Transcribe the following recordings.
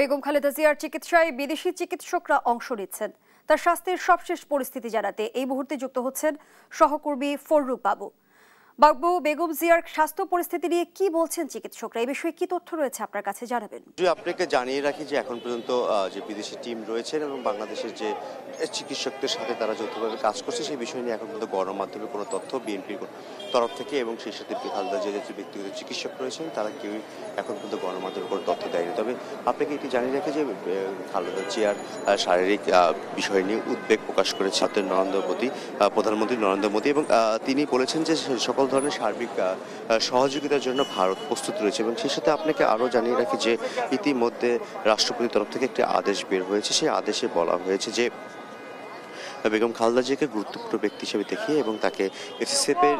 বেগম খালেদা জিয়ার চিকিৎসায় বিদেশি চিকিৎসকরা অংশ নিচ্ছেন। তার স্বাস্থ্যের সবশেষ পরিস্থিতি জানাতে এই মুহূর্তে যুক্ত হচ্ছেন সহকর্মী ফররুক বাবু। বাবু, বেগম জিয়ার স্বাস্থ্য পরিস্থিতি নিয়ে কি বলছেন চিকিৎসকরা? এই বিষয়ে কি তথ্য রয়েছে আপনার কাছে, জানাবেন। আপনাকে জানিয়ে রাখি যে এখন পর্যন্ত যে বিদেশি টিম রয়েছেন এবং বাংলাদেশের যে চিকিৎসকদের সাথে তারা যৌথভাবে কাজ করছে সেই বিষয় নিয়ে এখন পর্যন্ত গণমাধ্যমে কোনো তথ্য বিএনপির তরফ থেকে এবং সেই সাথে খালেদা জিয়ার যে ব্যক্তিগত চিকিৎসক রয়েছেন তারা কেউই এখন পর্যন্ত গণমাধ্যমে কোনো তথ্য দেয়নি। তবে আপনাকে এটি জানিয়ে রাখি যে খালেদা জিয়ার শারীরিক বিষয় নিয়ে উদ্বেগ প্রকাশ করেছে প্রধানমন্ত্রী নরেন্দ্র মোদী এবং তিনি বলেছেন যে সকল ধরনের সার্বিক সহযোগিতার জন্য ভারত প্রস্তুত রয়েছে। এবং সেই সাথে আপনাকে আরও জানিয়ে রাখি যে ইতিমধ্যে রাষ্ট্রপতির তরফ থেকে একটি আদেশ বের হয়েছে। সেই আদেশে বলা হয়েছে যে বেগম খালেদা জিয়াকে গুরুত্বপূর্ণ ব্যক্তি হিসেবে দেখিয়ে এবং তাকে এসএসএফের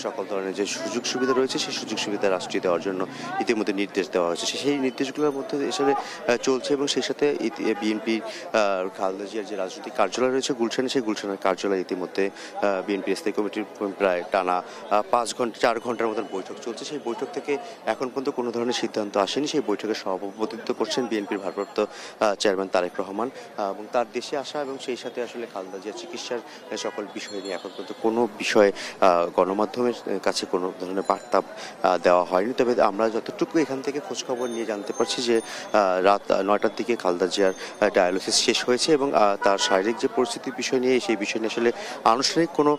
সকল ধরনের যে সুযোগ সুবিধা রয়েছে সেই সুযোগ সুবিধা রাষ্ট্রীয় দেওয়ার জন্য ইতিমধ্যে নির্দেশ দেওয়া হয়েছে। সেই নির্দেশগুলোর মধ্যে হিসেবে চলছে এবং সেই সাথে বিএনপি খালেদা জিয়ার যে রাজনৈতিক কার্যালয় রয়েছে গুলশানে, সেই গুলশানের কার্যালয় ইতিমধ্যে বিএনপি স্থায়ী কমিটির প্রায় টানা 4 ঘন্টার মতন বৈঠক চলছে। সেই বৈঠক থেকে এখন পর্যন্ত কোনো ধরনের সিদ্ধান্ত আসেনি। সেই বৈঠকে সভাপতিত্ব করছেন বিএনপির ভারপ্রাপ্ত চেয়ারম্যান তারেক রহমান এবং তার দেশে আসা এবং সেই সাথে আসলে খালেদা জিয়ার চিকিৎসার সকল বিষয় নিয়ে এখন পর্যন্ত কোনো বিষয়ে গণমাধ্যমের কাছে কোনো ধরনের বার্তা দেওয়া হয়নি। তবে আমরা যতটুকু এখান থেকে খোঁজখবর নিয়ে জানতে পারছি যে রাত 9টার দিকে খালেদা জিয়ার ডায়ালিসিস শেষ হয়েছে এবং তার শারীরিক যে পরিস্থিতির বিষয় নিয়ে সেই বিষয় নিয়ে আসলে আনুষ্ঠানিক কোনো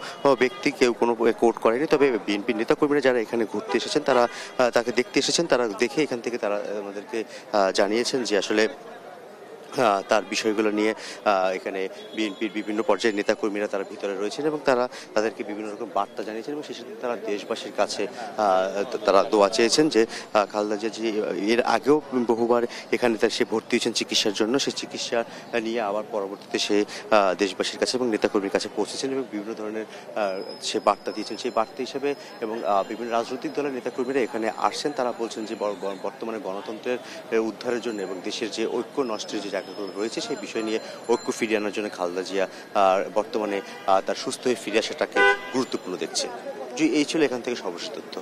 ব্যক্তি কেউ কোনো কোট করেনি। তবে বিএনপির নেতাকর্মীরা যারা এখানে ঘুরতে এসেছেন তারা তাকে দেখতে এসেছেন, তারা দেখে এখান থেকে তারা আমাদেরকে জানিয়েছেন যে আসলে তার বিষয়গুলো নিয়ে এখানে বিএনপির বিভিন্ন পর্যায়ের নেতাকর্মীরা তারা ভিতরে রয়েছেন এবং তারা তাদেরকে বিভিন্ন রকম বার্তা জানিয়েছেন এবং সেই সাথে তারা দেশবাসীর কাছে তারা দোয়া চেয়েছেন যে খালেদা জিয়া যে এর আগেও বহুবার এখানে সে ভর্তি হয়েছেন চিকিৎসার জন্য, সেই চিকিৎসা নিয়ে আবার পরবর্তীতে সে দেশবাসীর কাছে এবং নেতাকর্মীর কাছে পৌঁছেছেন এবং বিভিন্ন ধরনের সে বার্তা দিয়েছেন। সেই বার্তা হিসেবে এবং বিভিন্ন রাজনৈতিক দলের নেতাকর্মীরা এখানে আসছেন। তারা বলছেন যে বর্তমানে গণতন্ত্রের উদ্ধারের জন্য এবং দেশের যে ঐক্য নষ্টের যে রয়েছে সেই বিষয় নিয়ে ঐক্য ফিরিয়ে আনার জন্য খালেদা জিয়া বর্তমানে তার সুস্থ হয়ে ফিরে আসাটাকে গুরুত্বপূর্ণ দেখছে। এই ছিল এখান থেকে সর্বশেষ তথ্য।